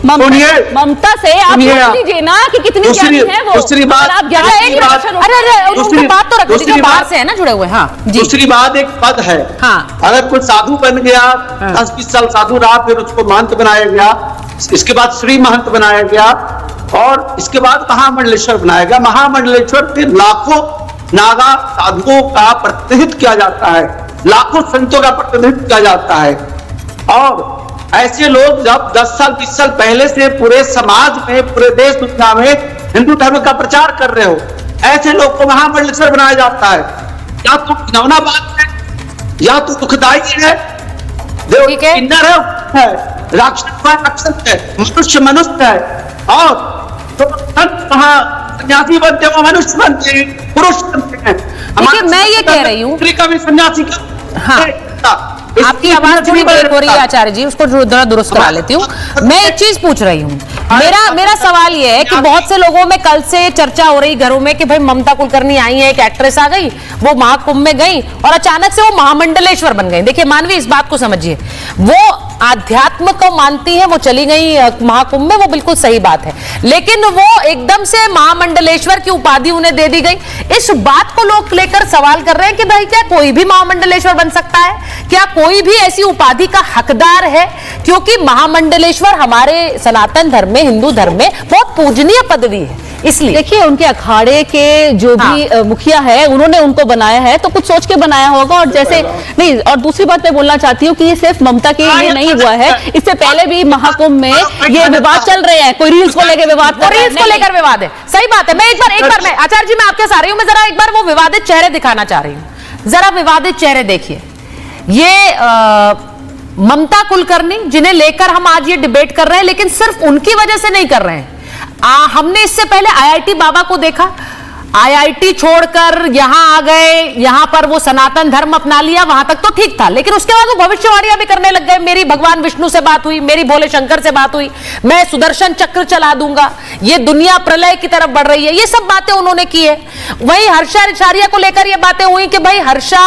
ममता से आप पूछ लीजिए ना कि कितनी ज्ञानी है वो।
दूसरी बात,
अगर आप ज्ञानी
अरे बात तो रखो जो बाहर से है ना जुड़े हुए। हाँ जी।
दूसरी बात एक पद है।
हाँ।
अगर कोई साधु बन गया, 10-20 साल साधु रहा, फिर उसको महंत बनाया गया, इसके बाद श्री महंत बनाया गया, और इसके बाद महामंडलेश्वर बनाया गया। महामंडलेश्वर फिर लाखों नागा साधुओं का प्रतिनिधित्व किया जाता है, लाखों संतों का प्रतिनिधित्व किया जाता है। और ऐसे लोग जब 10 साल 20 साल पहले से पूरे समाज में, पूरे देश दुनिया में हिंदू धर्म का प्रचार कर रहे हो, ऐसे लोग को महामंडलेश्वर बनाया जाता है। या तो घिनौना बात है, या तो दुखदाई है।
ठीक है।
किन्नर है, राक्षस है, मनुष्य मनुष्य है। और तो संत वहां सन्यासी बनते हैं, मनुष्य बनते हैं, पुरुष बनते हैं।
मैं ये कह रही हूँ
का भी सन्यासी का।
हाँ। आपकी आवाज थोड़ी ब्रेक हो रही है आचार्य जी, उसको जरा दुरुस्त करा लेती हूँ। मैं एक चीज पूछ रही हूँ, मेरा सवाल ये है कि बहुत से लोगों में कल से चर्चा हो रही घरों में कि भाई ममता कुलकर्णी आई है, एक एक्ट्रेस आ गई, वो महाकुंभ में गई और अचानक से वो महामंडलेश्वर बन गई। देखिए मानवी, इस बात को समझिए, वो आध्यात्म को मानती है, वो चली गई महाकुंभ में, वो बिल्कुल सही बात है, लेकिन वो एकदम से महामंडलेश्वर की उपाधि उन्हें दे दी गई। इस बात को लोग लेकर सवाल कर रहे हैं कि भाई क्या कोई भी महामंडलेश्वर बन सकता है? क्या कोई भी ऐसी उपाधि का हकदार है? क्योंकि महामंडलेश्वर हमारे सनातन धर्म में, हिंदू धर्म में बहुत पूजनीय पदवी है। इसलिए
देखिए उनके अखाड़े के जो भी मुखिया है, उन्होंने उनको बनाया है तो कुछ सोच के बनाया होगा। और जैसे नहीं, और दूसरी बात मैं बोलना चाहती हूँ कि ये सिर्फ ममता के लिए नहीं हुआ है, इससे पहले भी महाकुंभ में ये विवाद चल रहे हैं। कोई रील्स को लेकर विवाद,
रील्स को लेकर विवाद है, सही बात है। मैं एक बार मैं आचार्य जी, मैं आपके साथ रही हूँ, मैं जरा एक बार वो विवादित चेहरे दिखाना चाह रही हूँ। जरा विवादित चेहरे देखिए। ये ममता कुलकर्णी, जिन्हें लेकर हम आज ये डिबेट कर रहे हैं, लेकिन सिर्फ उनकी वजह से नहीं कर रहे हैं। हमने इससे पहले आईआईटी बाबा को देखा, आईआईटी छोड़कर यहां आ गए, यहां पर वो सनातन धर्म अपना लिया, वहां तक तो ठीक था, लेकिन उसके बाद वो भविष्यवाणियां भी करने लग गए। मेरी भगवान विष्णु से बात हुई, मेरी भोले शंकर से बात हुई, मैं सुदर्शन चक्र चला दूंगा, ये दुनिया प्रलय की तरफ बढ़ रही है, ये सब बातें उन्होंने की है। वहीं हर्षा रिछारिया को लेकर ये बातें हुई कि भाई हर्षा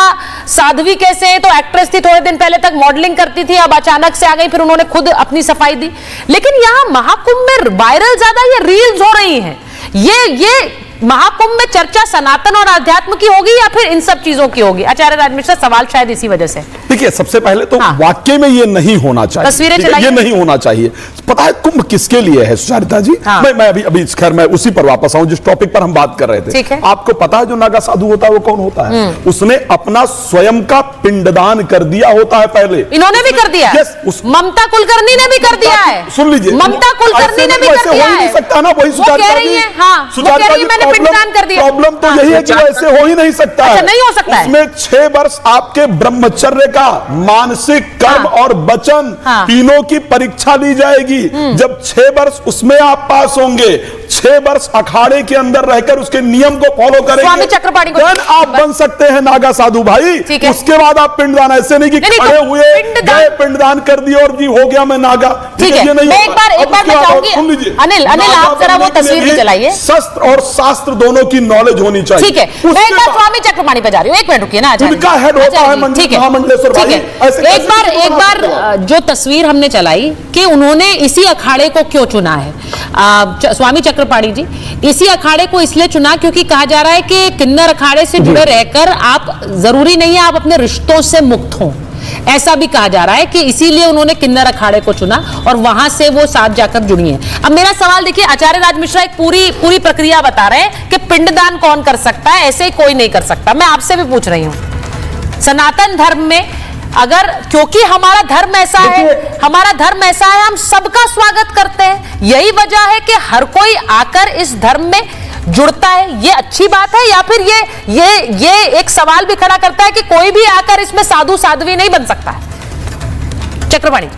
साध्वी कैसे है, तो एक्ट्रेस थी, थोड़े दिन पहले तक मॉडलिंग करती थी, अब अचानक से आ गई, फिर उन्होंने खुद अपनी सफाई दी। लेकिन यहां महाकुंभ में वायरल ज्यादा ये रील्स हो रही हैं। ये महाकुंभ में चर्चा सनातन और अध्यात्म की होगी या फिर इन सब चीजों की होगी? आचार्य राज मिश्रा, सवाल शायद इसी वजह से।
देखिए, सबसे पहले तो वाक्य में ये नहीं होना चाहिए,
तस्वीरें चलाइए,
ये नहीं होना चाहिए। पता है कुंभ किसके लिए है सुचारिता जी? मैं अभी खैर मैं उसी पर वापस आऊं जिस टॉपिक पर हम बात कर रहे थे।
ठीक है।
आपको पता है जो नागा साधु होता है वो कौन होता है? उसने अपना स्वयं का पिंडदान कर दिया होता है पहले।
इन्होंने भी कर दिया? ममता कुलकर्णी ने भी कर दिया है।
सुन लीजिए,
ममता कुलकर्णी ने भी कर दिया है।
सकता ना, वही सुचारिता जी,
मैंने पिंडदान कर दिया।
प्रॉब्लम तो यही है कि ऐसे हो ही नहीं सकता है।
नहीं हो सकता है।
उसमें 6 वर्ष आपके ब्रह्मचर्य का, मानसिक, कर्म और वचन तीनों की परीक्षा ली जाएगी। जब 6 वर्ष उसमें आप पास होंगे, 6 वर्ष अखाड़े के अंदर रहकर उसके नियम को फॉलो करेंगे,
स्वामी चक्रपाणी को
आप बन सकते हैं नागा साधु भाई। उसके बाद आप पिंडदान, ऐसे नहीं कि खड़े हुए गए पिंडदान कर दिए और जी हो गया मैं नागा।
ठीक है, मैं एक बार मैं चाहूंगी, अनिल आप जरा वो तस्वीर भी चलाइए।
शस्त्र और शास्त्र दोनों की नॉलेज होनी चाहिए।
ठीक है, मैं एक बार स्वामी चक्रपाणी पे जा रही हूँ, एक मिनट रुकिए ना आचार्य।
उनका हेड होता है महामंडलेश्वर भाई।
एक बार जो तस्वीर हमने चलाई कि उन्होंने इसी अखाड़े को क्यों चुना है, स्वामी चक्रपाणी जी, इसी अखाड़े को इसलिए चुना क्योंकि कहा जा रहा है कि किन्नर अखाड़े से जुड़े रहकर आप, जरूरी नहीं है आप अपने रिश्तों से मुक्त हों, ऐसा भी कहा जा रहा है कि इसीलिए उन्होंने किन्नर अखाड़े को चुना और वहां से वो साथ जाकर जुड़ी हैं। अब मेरा सवाल देखिए, आचार्य राज मिश्रा एक पूरी प्रक्रिया बता रहे हैं कि पिंडदान कौन कर सकता है, ऐसे ही कोई नहीं कर सकता। मैं आपसे भी पूछ रही हूं, सनातन धर्म में अगर, क्योंकि हमारा धर्म ऐसा है, हम सबका स्वागत करते हैं, यही वजह है कि हर कोई आकर इस धर्म में जुड़ता है, ये अच्छी बात है या फिर ये एक सवाल भी खड़ा करता है कि कोई भी आकर इसमें साधु साध्वी नहीं बन सकता है? चक्रपाणी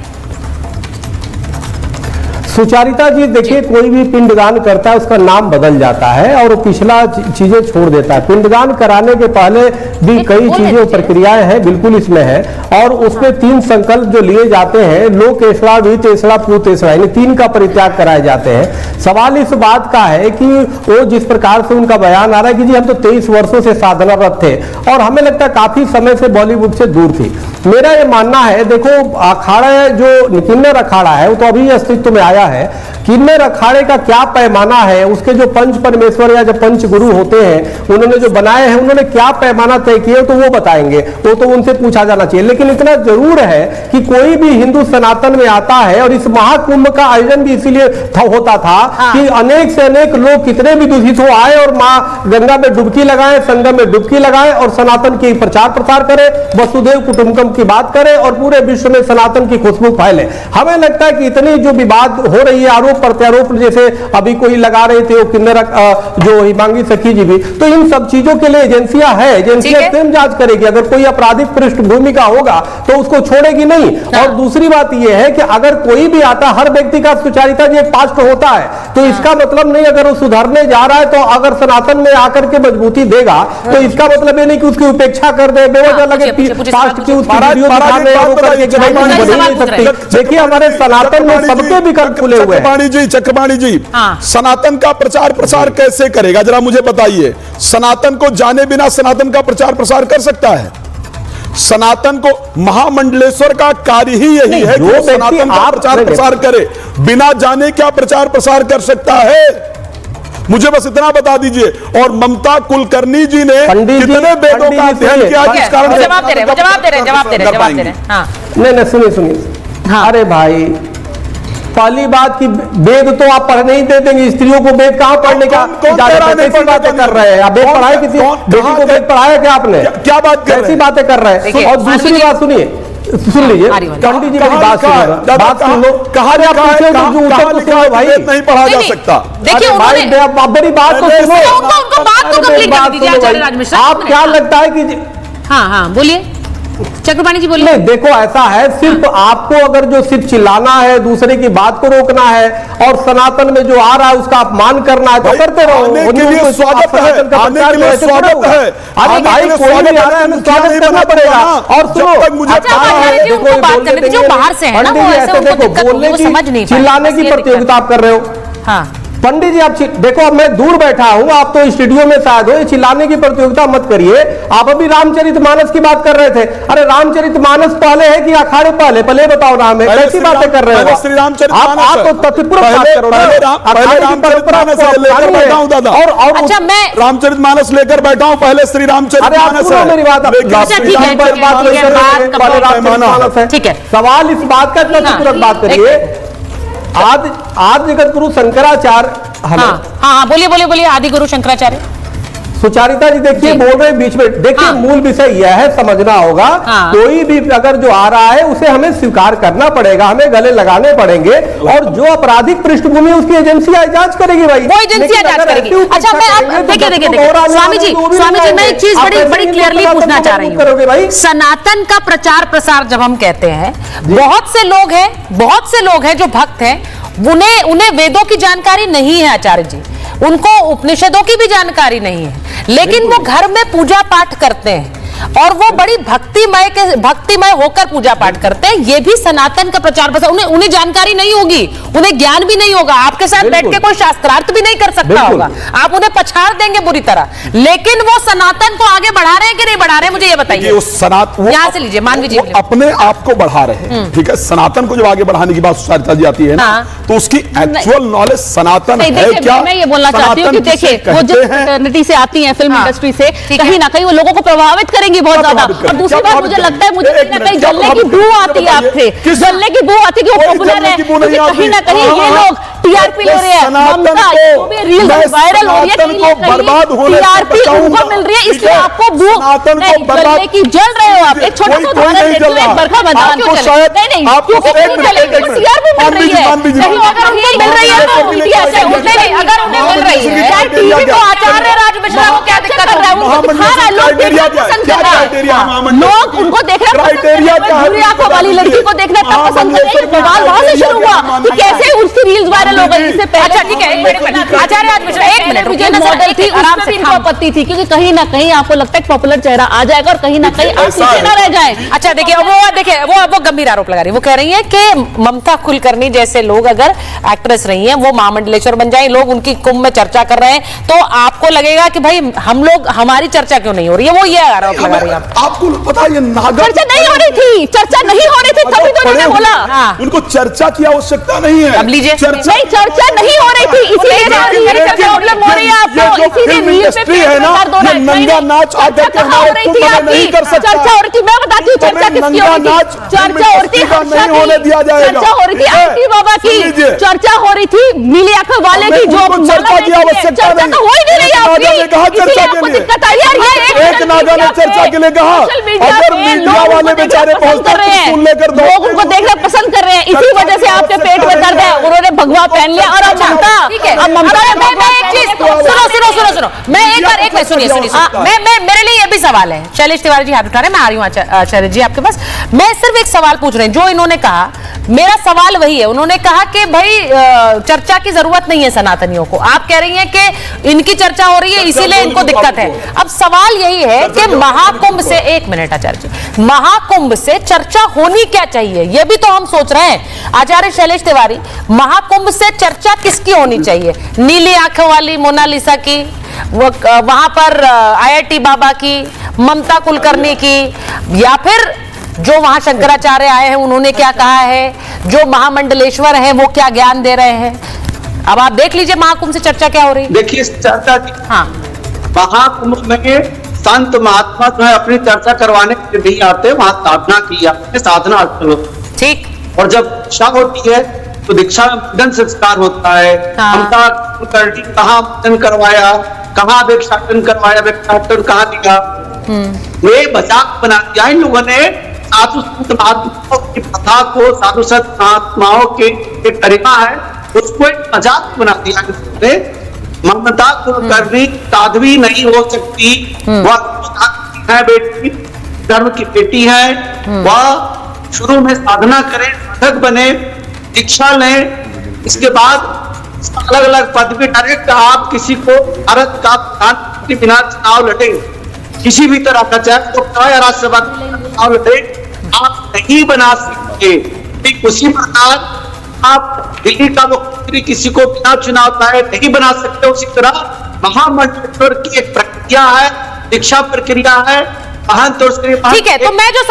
सुचारिता जी, देखिए कोई भी पिंडदान करता है उसका नाम बदल जाता है और वो पिछला चीजें छोड़ देता है। पिंडदान कराने के पहले भी कई चीजें, प्रक्रियाएं हैं, बिल्कुल इसमें है। और उसमें 3 संकल्प जो लिए जाते हैं, लोकेशड़ा, वितेशड़ा, पूतेशड़ा, इन 3 का परित्याग कराए जाते हैं। सवाल इस बात का है कि वो जिस प्रकार से उनका बयान आ रहा है कि जी हम तो 23 वर्षों से साधनारत थे और हमें लगता है काफी समय से बॉलीवुड से दूर थी। मेरा ये मानना है, देखो अखाड़ा जो किन्नर अखाड़ा है वो तो अभी अस्तित्व में आया है किन्नर अखाड़े का क्या पैमाना है, उसके जो पंच परमेश्वर या जो पंच गुरु होते हैं उन्होंने जो बनाए हैं उन्होंने क्या पैमाना तय किया तो वो बताएंगे, वो तो उनसे पूछा जाना चाहिए। लेकिन इतना जरूर है कि कोई भी हिंदू सनातन में आता है, और इस महाकुंभ का आयोजन भी इसीलिए होता था कि अनेक से अनेक लोग कितने भी दूषित हो आए और माँ गंगा में डुबकी लगाए, संगम में डुबकी लगाए और सनातन की प्रचार प्रसार करे, वसुदेव कुटुंबकम की बात करे और पूरे विश्व में सनातन की खुशबू फैले। हमें लगता है कि इतनी जो विवाद हो रही है, आरोप प्रत्यारोप जैसे अभी कोई लगा रहे थे वो किन्नर जो हिमांगी सखी जी भी, तो इन सब चीजों के लिए एजेंसियां है, एजेंसियां स्वयं जांच करेगी। अगर कोई आपराधिक पृष्ठभूमि का होगा तो उसको छोड़ेगी नहीं। और दूसरी बात यह है कि अगर कोई भी आता, हर व्यक्ति का सुचारिता जी एक पास्ट होता है, तो इसका मतलब नहीं अगर वो सुधरने जा रहा है तो अगर सनातन में आकर के मजबूती देगा तो इसका मतलब ये नहीं कि उसकी उपेक्षा कर दे, बेवजह लगे पास्ट की उसकी वीडियो दिखाने और वो करके कि नहीं बनी नहीं सकती। देखिए हमारे सनातन में सबके विकल्प खुले हुए हैं।
चक्रपाणी जी, सनातन का प्रचार प्रसार कैसे करेगा जरा मुझे बताइए। सनातन को जाने बिना सनातन का प्रचार प्रसार कर सकता है? सनातन को, महामंडलेश्वर का कार्य ही यही है कि सनातन का प्रचार प्रसार करे, बिना जाने क्या प्रचार प्रसार कर सकता है? मुझे बस इतना बता दीजिए। और ममता कुलकर्णी जी ने कितने वेदों का अध्ययन किया जिस कारण
जवाब दे रहे हैं।
नहीं सुनिए। अरे भाई, पहली बात की वेद तो आप पढ़ने ही दे देंगे, स्त्रियों को वेद कहां पढ़ने का कैसी बातें कर रहे हैं? आप वेद पढ़ाए किसी बेटी को वेद पढ़ाया क्या आपने?
क्या बात
कैसी बातें कर रहे हैं? और दूसरी बात सुनिए, सुन लीजिए पंडित जी मेरी बात सुनिएगा, बात सुन लो। कहा भाई
नहीं पढ़ा जा सकता।
देखिए
भाई मेरी बात को सुनो, आप क्या लगता है कि
हाँ बोलिए चक्रपाणी जी, बोलिए।
देखो ऐसा है, सिर्फ आपको अगर जो सिर्फ चिल्लाना है, दूसरे की बात को रोकना है और सनातन में जो आ रहा है उसका अपमान करना है तो करते रहो।
आने के लिए स्वागत है, आने के लिए स्वागत है।
अरे भाई कोई भी आ रहा है हमें स्वागत करना पड़ेगा। और सुनो,
मुझे जो बाहर से है ना वो ऐसे उनको दिक्कत होगी, वो समझ नहीं,
चिल्लाने की प्रतियोगिता आप कर रहे हो।
हाँ
पंडित जी आप देखो, अब मैं दूर बैठा हूं, आप तो स्टूडियो में शायद हो, ये चिल्लाने की प्रतियोगिता मत करिए। आप अभी रामचरितमानस की बात कर रहे थे। अरे रामचरितमानस पहले है कि अखाड़े पहले? पहले बताओ ना हमें, कैसी बातें कर रहे हो?
श्री रामचरितमानस
आप तो तथ्यपूर्वक बात करो।
और अच्छा, मैं रामचरितमानस लेकर बैठा हूं, पहले श्री रामचरितमानस है।
मेरी बात
ठीक है,
सवाल इस बात का तथ्यपूर्वक बात करिए। आदि जगत गुरु शंकराचार्य,
हाँ बोलिए आदि गुरु शंकराचार्य
सुचारिता जी देखिए बोल रहे बीच में। देखिए मूल विषय यह है, समझना होगा कोई भी अगर जो आ रहा है उसे हमें स्वीकार करना पड़ेगा, हमें गले लगाने पड़ेंगे और जो आपराधिक पृष्ठभूमि उसकी एजेंसियां जांच करेगी भाई,
वो एजेंसियां जांच करेगी। अच्छा मैं देखिए स्वामी जी मैं एक चीज बड़ी क्लियरली पूछना चाह रही हूँ। सनातन का प्रचार प्रसार जब हम कहते हैं, बहुत से लोग हैं जो भक्त हैं, उन्हें वेदों की जानकारी नहीं है आचार्य जी, उनको उपनिषदों की भी जानकारी नहीं है, लेकिन वो घर में पूजा पाठ करते हैं और वो बड़ी भक्तिमय होकर पूजा पाठ करते हैं। ये भी सनातन का प्रचार प्रसार, उन्हें जानकारी नहीं होगी, उन्हें ज्ञान भी नहीं होगा, आपके साथ बैठ के कोई शास्त्रार्थ भी नहीं कर सकता होगा, आप उन्हें पछाड़ देंगे बुरी तरह, लेकिन वो सनातन को आगे बढ़ा रहे हैं कि नहीं बढ़ा रहे हैं, मुझे ये बताइए। यहाँ से लीजिए, मानवी जी
अपने आप को बढ़ा रहे हैं, ठीक है। सनातन को जब आगे बढ़ाने की बात सुचारिता जी आती है ना, तो उसकी एक्चुअल नॉलेज सनातन है क्या?
मैं ये बोलना चाहती हूँ कि देखिए वो जो फ्रेटर्निटी से आती है, फिल्म इंडस्ट्री से, कहीं ना कहीं वो लोगों को प्रभावित करेंगी बहुत ज्यादा। और दूसरी बात मुझे लगता है, मुझे कहीं ना कहीं जलने की बू आती है आपसे, जलने की बू आती है कि वो पॉपुलर है, कहीं ना कहीं ये लोग टीआरपी ले रहे हैं, ममता रील वायरल हो रही है, टीआरपी उनको मिल रही है, इसलिए आपको बू जलने की जल रहे हो आप। एक छोटा सा उदाहरण देती हूँ, एक बरखा बदला क्यों चले? नहीं क्योंकि नहीं चलेगी, टीआरपी मिल रही है, कहीं अगर उन्हें मिल रही है तो मीडिया से अगर उन्हें मिल रही है, चाहे टीवी को आचार्य राज मिश्रा को क्या दिक्कत हो रहा है, उनको दिखा रहा है, लोग देखना पसंद कर रहा है, लोग उनको देखना पसंद कर रहे हैं, आंखों वाली लड़की को देखना तब पसंद कर रहे हैं। सवाल वहां से शुरू हुआ कि कैसे उसकी रील्स वायरल हो गई इससे पहले।
अच्छा ठीक है, एक मिनट आचार्य राज मिश्रा, एक मिनट रुकिए ना,
मॉडल थी
आराम
उसमें
से
भी इनको आपत्ति थी, क्योंकि कहीं ना कहीं आपको लगता है पॉपुलर चेहरा आ जाएगा और कहीं ना कहीं आप पीछे ना रह जाएं।
अच्छा देखिए वो गंभीर आरोप लगा रही है। वो कह रही है कि ममता कुलकर्णी जैसे लोग अगर एक्ट्रेस रही हैं, वो महामंडलेश्वर बन जाए, लोग उनकी कुंभ में चर्चा कर रहे हैं, तो आपको लगेगा कि भाई हम लोग, हमारी चर्चा क्यों नहीं हो रही है? वो ये आरोप लगा रही है।
आपको पता है ये नागर
चर्चा नहीं हो रही थी, चर्चा नहीं हो रही थी, तभी तो उन्होंने बोला।
हाँ।
उनको चर्चा की आवश्यकता नहीं है।
अब लीजिए।
नहीं, चर्चा नहीं हो रही थी, इसीलिए प्रॉब्लम हो रही है आपको, इसीलिए
इंडस्ट्री है ना, ये नंगा नाच आकर के हमारे कुंभ में नहीं कर सकता।
चर्चा हो रही थी, मैं बताती हूँ चर्चा किसकी हो रही थी। चर्चा हो रही थी
नहीं होने दिया जाएगा।
चर्चा हो रही थी आरती बाबा की, चर्चा हो रही थी नीली आंखों वाले की, जो
चर्चा की आवश्यकता
चर्चा तो हो ही नहीं रही आपकी,
ने कहा चर्चा के लिए, एक नागा ने चर्चा के लिए कहा, अगर मीडिया वाले बेचारे पहुंचते हैं लेकर
लोग उनको देखना पसंद कर रहे हैं, इसी वजह से आपके पेट में दर्द है। उन्होंने भगवा पहन लिया और अब ममता, अब ममता
मैं एक चीज सुनो, मैं एक बार सुनिए, मैं मेरे लिए ये भी सवाल है। शैलेश तिवारी जी हाथ उठा रहे हैं, मैं आ रही हूँ आचार्य जी आपके पास। मैं सिर्फ एक सवाल पूछ रहे हैं, जो इन्होंने कहा, मेरा सवाल वही है। उन्होंने कहा कि भाई चर्चा की जरूरत नहीं है सनातनियों को, आप कह रही हैं कि इनकी चर्चा हो रही है इसीलिए इनको दिक्कत है। अब सवाल यही है कि महाकुंभ से, एक मिनट आचार्य जी, महाकुंभ से चर्चा होनी क्या चाहिए, ये भी तो हम सोच रहे हैं। आचार्य शैलेश तिवारी, महाकुंभ से चर्चा किसकी होनी चाहिए? नीली आंखों वाली मोनालिसा की, वहां पर IIT बाबा की, ममता कुलकर्णी की, या फिर जो वहां शंकराचार्य आए हैं उन्होंने क्या कहा है, जो महामंडलेश्वर हैं वो क्या ज्ञान दे रहे हैं? अब आप देख लीजिए महाकुंभ से चर्चा क्या हो रही है।
देखिए इस चर्चा की,
हाँ,
महाकुंभ में संत महात्मा जो है अपनी चर्चा करवाने के लिए नहीं आते, वहां साधना की जाती है, साधना स्थल होता है।
ठीक।
और जब दीक्षा होती है तो दीक्षा में मुंडन संस्कार होता है।
हाँ।
ममता कुलकर्णी कहाँ मुंडन करवाया, कहाँ भिक्षाटन करवाया, भिक्षाटन कहाँ दिया, ये मजाक बना दिया इन लोगों ने। साधु संत महात्माओं की प्रथा को, साधु संत महात्माओं के एक तरीका है, उसको एक मजाक बना दिया इन्होंने। ममता कुलकर्णी साध्वी नहीं हो सकती, वह है बेटी, धर्म की बेटी है, वह शुरू में साधना करें, साधक बने, दीक्षा लें, इसके बाद अलग अलग पद पे डायरेक्ट आप किसी को भारत का प्रधानमंत्री बिना चुनाव लड़े, किसी भी तरह का, चाहे लोकसभा या राज्यसभा चुनाव लड़े, आप नहीं बना सकते। ठीक उसी प्रकार आप दिल्ली का मुख्यमंत्री किसी को बिना चुनाव लाए नहीं बना सकते। उसी तरह महामंडलेश्वर की एक प्रक्रिया है, दीक्षा प्रक्रिया है, महंत और श्री महंत।
ठीक है, तो मैं जो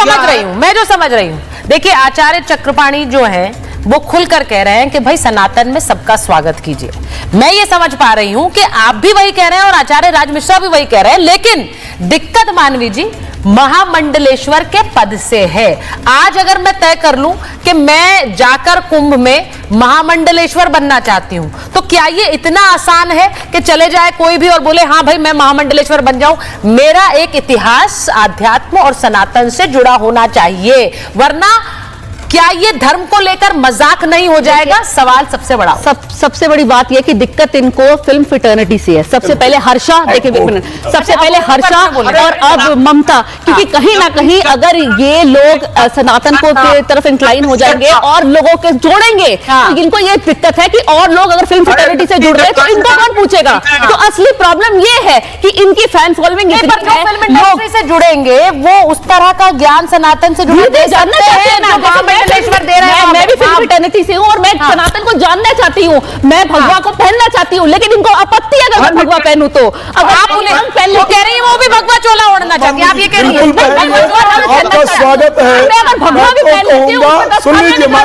समझ रही हूँ, देखिए आचार्य चक्रपाणी जो है वो खुलकर कह रहे हैं कि भाई सनातन में सबका स्वागत कीजिए। मैं ये समझ पा रही हूं कि आप भी वही कह रहे हैं और आचार्य राज मिश्रा भी वही कह रहे हैं, लेकिन दिक्कत मानवी जी महामंडलेश्वर के पद से है। आज अगर मैं तय कर लूं कि मैं जाकर कुंभ में महामंडलेश्वर बनना चाहती हूं, तो क्या ये इतना आसान है कि चले जाए कोई भी और बोले हाँ भाई मैं महामंडलेश्वर बन जाऊं? मेरा एक इतिहास, आध्यात्म और सनातन से जुड़ा होना चाहिए, वरना क्या ये धर्म को लेकर मजाक नहीं हो जाएगा? सवाल सबसे बड़ा
सबसे बड़ी बात यह कि दिक्कत इनको फिल्म फिटर्निटी से है। सबसे पहले हर्षा, देखिए सबसे पहले हर्षा और अब ममता, क्योंकि कहीं ना कहीं अगर ये लोग सनातन को की तरफ इंक्लाइन हो जाएंगे और लोगों के जोड़ेंगे, तो इनको ये दिक्कत है कि और लोग अगर फिल्म फिटर्निटी से जुड़ रहे हैं तो इनको कौन पूछेगा? तो असली प्रॉब्लम ये है कि इनकी फैन फॉलोइंग
इतनी से जुड़ेंगे, वो उस तरह का ज्ञान सनातन से जुड़े दे रहे हैं।
मैं भी फिल्म फिटर्निटी से हूँ और मैं सनातन को जानना चाहती हूँ, मैं भगवा को पहनना चाहती हूँ, लेकिन इनको आपत्ति है अगर मैं भगवा पहनूं तो। अगर
आप वो कह रही है वो भी भगवा चोला ओढ़ना चाहती है, आप ये कह रही है?
आपका स्वागत है।
अगर भगवा भी पहन लेती हूँ,
सुन लीजिए, मैं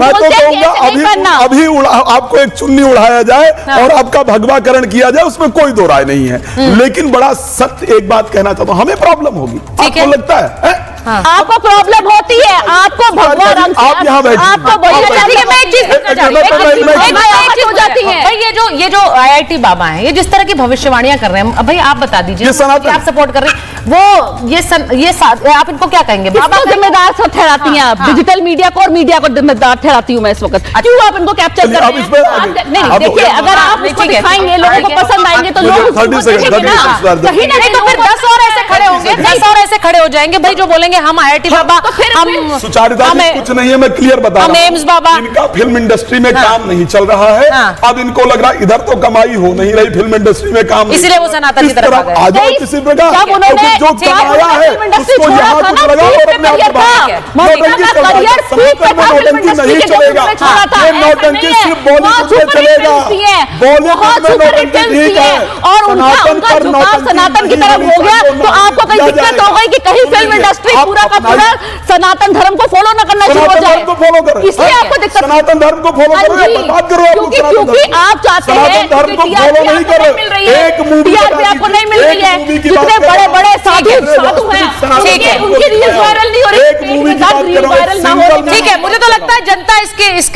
तो कहूंगा अभी आपको एक चुन्नी उड़ाया जाए और आपका भगवाकरण किया जाए, उसमें कोई दो राय नहीं है। लेकिन बड़ा सत्य एक बात कहना चाहता हूँ, हमें प्रॉब्लम होगी, आपको लगता है?
आपको प्रॉब्लम होती है, आपको भगवा रंग,
आप यहाँ बैठिए,
आपको बढ़िया, मैं एक चीज हो जाती है।
ये जो IIT बाबा है, ये जिस तरह की भविष्यवाणियां कर रहे हैं, अब भाई आप बता दीजिए,
ये सनातन
आप सपोर्ट कर रहे हैं वो आप इनको क्या कहेंगे? बाबा
किसको जिम्मेदार सब ठहराती हैं आप? डिजिटल मीडिया को और मीडिया को जिम्मेदार ठहराती हूँ मैं इस वक्त। क्यों आप इनको कैप्चर कर रहे हैं? नहीं, देखिए, अगर आप इसको दिखाएंगे, लोगों को पसंद आएंगे तो लोग उसको देखेंगे ना। कहीं ना
नहीं तो फिर 10 और ऐसे खड़े होंगे, 10 और ऐसे खड़े हो जाएंगे भाई, जो बोलेंगे हम IIT बाबा, हम
सुचारिता जी कुछ नहीं है, मैं क्लियर बता रहा हूं।
एम्स बाबा,
इनका फिल्म इंडस्ट्री में काम नहीं चल रहा है। अब इनको लग रहा इधर तो कमाई हो नहीं रही, फिल्म इंडस्ट्री में काम,
इसलिए वो सनातन की तरफ
आ जाओ किसी प्रकार।
जब उन्होंने
जो कमाया है उसको यहाँ कुछ लगा और अपने आप नौटंकी नहीं चलेगा। ये नौटंकी सिर्फ बॉलीवुड में चलेगा, बॉलीवुड में नौटंकी ठीक है,
और उनका झुकाव सनातन की तरफ हो गया तो आपको कहीं दिक्कत हो गई कि कहीं फिल्म इंडस्ट्री पूरा का पूरा सनातन धर्म को फॉलो न करना शुरू हो जाए, इसलिए आपको दिक्कत।
सनातन धर्म को फॉलो करो, बात करो,
क्योंकि आप चाहते हैं
सनातन धर्म को फॉलो नहीं कर रहे। एक मूवी
आपको नहीं मिल रही है, जितने बड़े बड़े साधु हैं, ठीक है, उनकी रील्स वायरल नहीं हो रही, रील वायरल ना हो।
ठीक है, मुझे तो लगता है जनता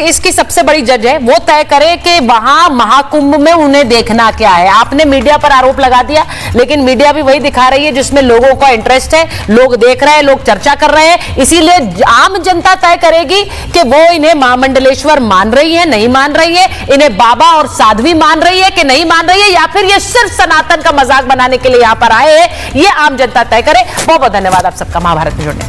इसकी सबसे बड़ी जज है, वो तय करे कि वहां महाकुंभ में उन्हें देखना क्या है। आपने मीडिया पर आरोप लगा दिया, लेकिन मीडिया भी वही दिखा रही है जिसमें लोगों का इंटरेस्ट है, लोग देख रहे हैं, लोग चर्चा कर रहे हैं। इसीलिए आम जनता तय करेगी कि वो इन्हें महामंडलेश्वर मान रही है, नहीं मान रही है, इन्हें बाबा और साध्वी मान रही है कि नहीं मान रही है, या फिर ये सिर्फ सनातन का मजाक बनाने के लिए यहां पर आए हैं, ये आम जनता तय करे। बहुत बहुत धन्यवाद आप सबका महाभारत में जुड़ने।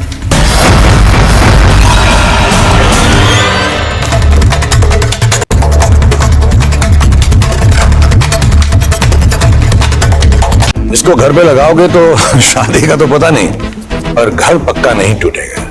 इसको घर पे लगाओगे तो शादी का तो पता नहीं, पर घर पक्का नहीं टूटेगा।